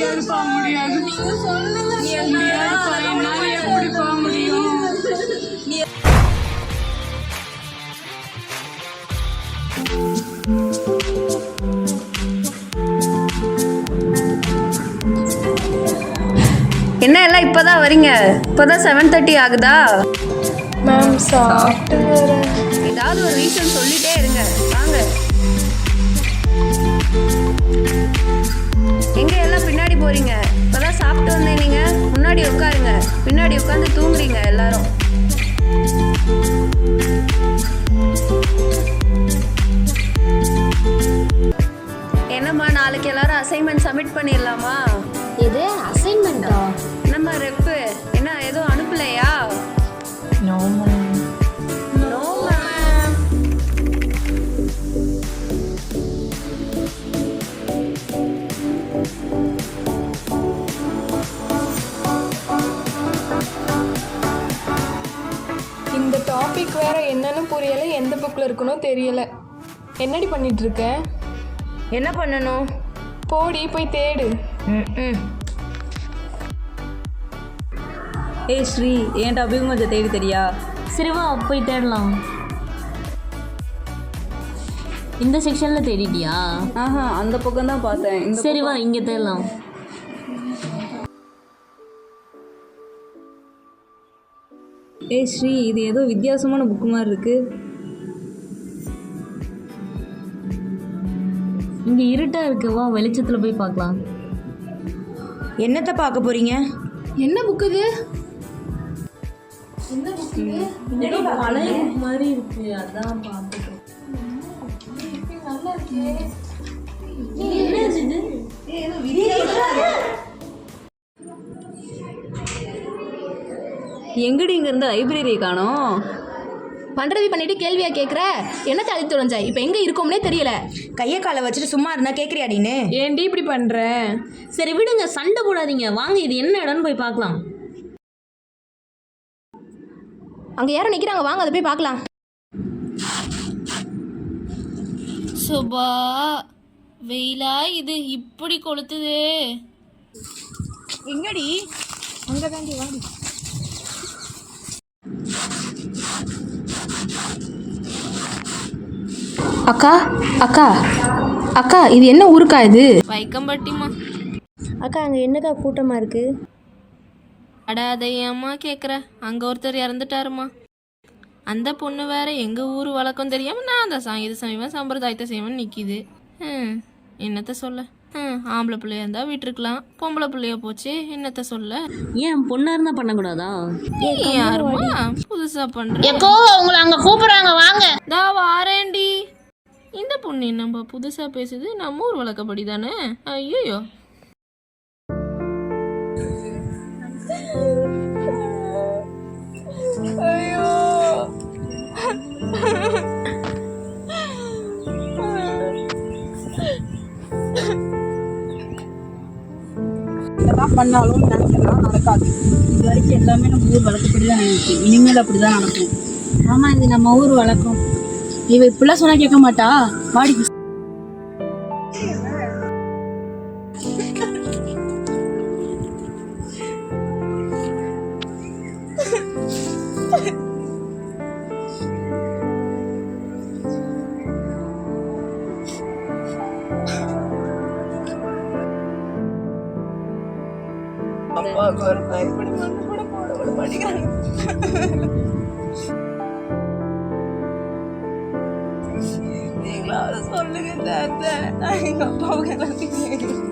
முடியாதுப்பா, முடியாது. நீங்க சொல்லுங்க. முடியாதுப்பா, என்னால எப்படிப்பா முடியும்? என்ன எல்லாம் இப்போதான் வரீங்க? இப்போதான் 7:30 ஆகுதா? மேம் சாப்பிட்டு வரேன். ஏதாவது ஒரு ரீசன் சொல்லிட்டே இருங்க. வாங்க. எங்க எல்லாம் பின்னாடி போறீங்க? இப்போதான் சாப்பிட்டு வந்தேன். நீங்க முன்னாடி உட்காருங்க. பின்னாடி உட்காந்து தூங்குறீங்க எல்லாரும். என்னம்மா, நாளைக்கு எல்லாரும் அசைன்மெண்ட் சப்மிட் பண்ணிடலாமா? எது அசைன்மெண்டா? நம்ம ரெப்பு என்ன எதுவும் அனுப்பலையா? No ma'am. No ma'am. இந்த டாபிக் வேற என்னன்னு புரியல, எந்த புக்கில் இருக்குன்னு தெரியல. என்னடி பண்ணிட்டு இருக்க? என்ன பண்ணணும்? போடி போய் தேடு. ஏய் ஸ்ரீ, என் டாபிக் கொஞ்சம் தேடி தெரியா? சரி வா போய் தேடலாம். இந்த செக்ஷனில் தேடிட்டியா? ஆஹா, அந்த பக்கம் தான் பார்த்தேன். சரி வா இங்கே தேடலாம். ஏய் ஸ்ரீ, இது ஏதோ வித்தியாசமான புக்கு மாதிரி இருக்கு. இங்கே இருட்டாக இருக்கு, வா வெளிச்சத்தில் போய் பார்க்கலாம். என்னத்தை பார்க்க போறீங்க? என்ன புக் இது? பழைய மாதிரி இருக்கு, அதான் பார்த்துட்டு. நல்லா இருக்கே. எங்கடி இங்க இருந்த லைப்ரரியை காணோம்? பண்றவி பண்ணிட்டு கேள்வியா கேட்குற? என்ன தள்ளி தொலைஞ்சா? இப்போ எங்கே இருக்கோம்னே தெரியல. கையை காலை வச்சுட்டு சும்மா இருந்தா கேட்குறியாடின்னு? ஏன்டி இப்படி பண்ற? சரி விடுங்க, சண்டை போடாதீங்க. வாங்க, இது என்ன இடம்னு போய் பார்க்கலாம். அங்கே யாரும் நிற்கிறாங்க, வாங்க அதை போய் பார்க்கலாம். சுபா, வெயிலா இது இப்படி கொளுத்துது. எங்கடி? அங்கே தாண்டி வாடி. அக்கா அக்கா அக்கா, இது என்ன ஊருக்கா இது? வைக்கம்பட்டிமா. அக்கா அங்கே என்னக்கா கூட்டமாக இருக்கு? அட அதை ஏம்மா கேட்குற? அங்கே ஒருத்தர் இறந்துட்டாருமா. அந்த பொண்ணு வேற எங்கள் ஊர் வழக்கம் தெரியாமல் நான் அந்த இது செய்வேன் சம்பிரதாயத்தை செய்வேன் நிற்கிது. என்னத்த சொல்ல? ஆம்பளை பிள்ளையா இருந்தால் விட்டுருக்கலாம், பொம்பளை பிள்ளையா போச்சு, என்னத்த சொல்ல? ஏன் பொண்ணாக இருந்தால் பண்ணக்கூடாதா? யாருமா புதுசாக பண்ணுறேன்? எக்கோ, உங்களை அங்கே கூப்பிட்றாங்க, வாங்க. தா வாரேண்டி. இந்த பொண்ணு நம்ம புதுசாக பேசுது, நம்ம ஊர் வழக்கப்படி தானே. ஐயோ, ஐயோ. இதெல்லாம் பண்ணாலும் நினைக்கலாம் நடக்காது. இது வரைக்கும் எல்லாமே நம்ம ஊர் வழக்கப்படி தான் நினைச்சு, இனிமேல் அப்படி தான் நடக்கும். ஆமாம், இது நம்ம ஊர் வழக்கம். இவ இப்படிலாம் சொன்னா கேட்க மாட்டா. வாடி. அப்பாவுக்கு ஒரு பயப்படி மண்ணு கூட போட விட மாட்டேங்கிறாங்க. நீங்களாவது சொல்லுங்க தாத்தா, நான் எங்க அப்பாவுக்கு எல்லாத்தையும்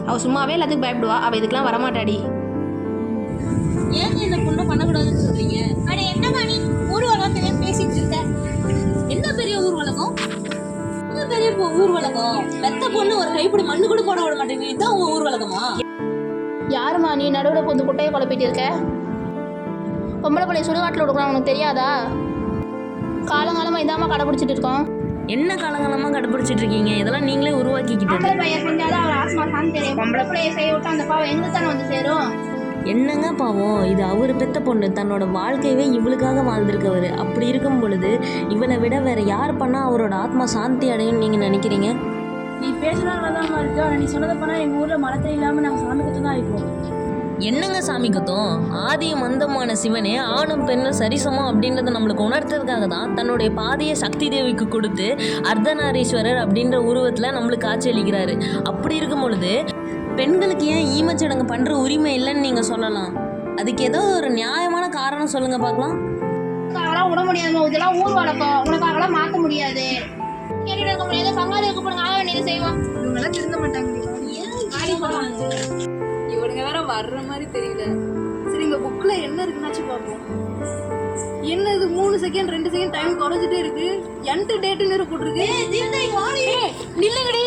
அவ சும்மாவே எல்லாத்துக்கும் பயப்படுவா, அவ இதுக்கெல்லாம் வரமாட்டாடி. ஏன் இந்த பொண்ணை பண்ணக்கூடாதுன்னு சொல்றீங்க? அட என்னம்மா நீ ஊர் வளர்த்து பேசிட்டு இருக்க? என்ன பெரிய ஊர் வழக்கம்? என்ன பெரிய ஊர் வழக்கம்? பெத்த பொண்ணு ஒரு கைப்பிடி மண்ணு கூட போட விட மாட்டேங்குது, இதுதான் உங்க ஊர் வழக்கமா? யாருமா நீ நடுவில் கொஞ்சம் குட்டையை குழப்பிட்டு இருக்க? பொம்பளை பிள்ளைய சுடுகாட்டில் விடுக்கலாம், உனக்கு தெரியாதா? காலங்காலமாக இதாம்மா கடைப்பிடிச்சிட்டு இருக்கோம். என்ன காலங்காலமாக கடைப்பிடிச்சிட்டு இருக்கீங்க? இதெல்லாம் நீங்களே உருவாக்கிக்கிட்டது. பையன் செஞ்சாலும் அவர் ஆஸ்மா சாந்தி தெரியும். பொம்பளை பிள்ளைய செய்ய விட்டு அந்த பாவம் எங்க தானே வந்து சேரும்? என்னங்க பாவம், இது அவர் பெத்த பொண்ணு, தன்னோட வாழ்க்கையவே இவளுக்காக வாழ்ந்திருக்கவர். அப்படி இருக்கும் பொழுது இவளை விட வேற யார் பண்ணால் அவரோட ஆத்மா சாந்தி அடையும்னு நீங்கள் நினைக்கிறீங்க? நீ பேசுனா நல்லாதான் இருக்கு. ஆனால் நீ சொன்னதை பண்ணா எங்கள் ஊரில் மரத்தை இல்லாமல் நாங்கள் சாமி கற்று தான் ஆயிப்போம். என்னங்க சாமி குத்தம்? ஆதியும் மந்தமான சிவனே ஆணும் பெண்ணும் சரிசமம் அப்படின்றத நம்மளுக்கு உணர்த்ததுக்காக தான் தன்னுடைய பாதையை சக்தி தேவிக்கு கொடுத்து அர்த்தநாரீஸ்வரர் அப்படின்ற உருவத்தில் நம்மளுக்கு காட்சியளிக்கிறாரு. அப்படி இருக்கும் பொழுது பெண்களுக்கு ஏன் ஈமச்சடங்கு பண்ணுற உரிமை இல்லைன்னு நீங்கள் சொல்லலாம்? அதுக்கு ஏதோ ஒரு நியாயமான காரணம் சொல்லுங்கள் பார்க்கலாம். அதெல்லாம் விட முடியாது, இதெல்லாம் ஊர் வழக்கம், உனக்காகலாம் மாற்ற முடியாது. கேட்டுட்டு இருக்க முடியாது, பங்காளி இருக்க போடுங்க, ஆக வேண்டியது செய்வோம். இவங்கெல்லாம் திருந்த மாட்டாங்க. இவனுங்க வேற வர்ற மாதிரி தெரியல. சரி, இங்க புக்ல என்ன இருக்குன்னாச்சும் பார்ப்போம். என்ன இது 3 செகண்ட் 2 செகண்ட் டைம் குறைஞ்சிட்டே இருக்கு. என்ட் டேட் நேரம் போட்டுருக்கு. நில்லுங்கடி.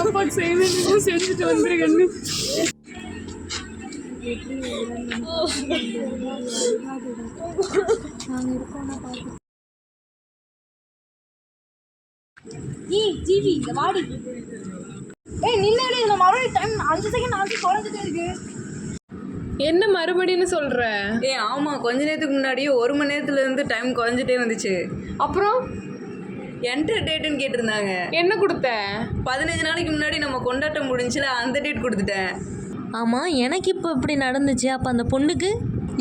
அப்பாக்கு செய்வேன் செஞ்சுட்டு வந்துருக்கேன்னு ஜிவி இந்த வாடி. நின்னாடி நம்ம அவ்வளோ டைம் 5 செகண்ட் 4 குறைஞ்சிட்டே இருக்கு. என்ன மறுபடின்னு சொல்ற? ஆமா, கொஞ்ச நேரத்துக்கு முன்னாடியே 1 மணி நேரத்துல இருந்து டைம் குறைஞ்சிட்டே வந்துச்சு. அப்புறம் என்டர் டேட்டுன்னு கேட்டிருந்தாங்க. என்ன கொடுத்த? 15 நாளைக்கு முன்னாடி நம்ம கொண்டாட்டம் முடிஞ்சுல, அந்த டேட் கொடுத்துட்டேன். ஆமாம், எனக்கு இப்போ இப்படி நடந்துச்சு. அப்போ அந்த பொண்ணுக்கு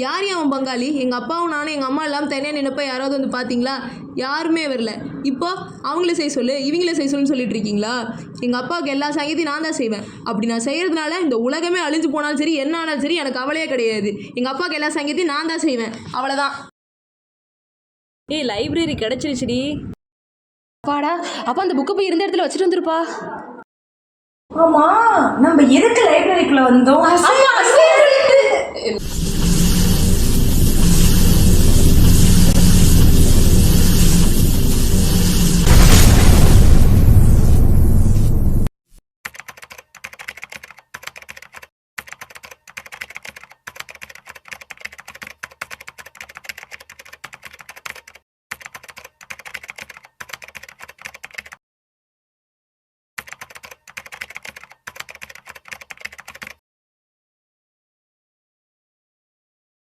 யார் அவன் பங்காளி? எங்கள் அப்பாவும் நானும் எங்கள் அம்மா எல்லாம் தனியாக நினைப்ப யாராவது வந்து பார்த்தீங்களா? யாருமே வரல. இப்போ அவங்களே செய்ய சொல்லு, இவங்களே செய்ய சொல்லுன்னு சொல்லிட்டு இருக்கீங்களா? எங்கள் அப்பாவுக்கு எல்லா சங்கீதையும் நான் தான் செய்வேன். அப்படி நான் செய்கிறதுனால இந்த உலகமே அழிஞ்சு போனாலும் சரி, என்ன ஆனாலும் சரி, எனக்கு கவலையே கிடையாது. எங்கள் அப்பாவுக்கு எல்லா சங்கீதையும் நான் தான் செய்வேன், அவ்வளோதான். லைப்ரரி கிடைச்சிருச்சுடி. பாடா, அப்போ அந்த புக்கை போய் இருந்த இடத்துல வச்சுட்டு வந்துருப்பா. ஆமா, நம்ம எதுக்கு லைப்ரரிக்குள்ள வந்தோம்?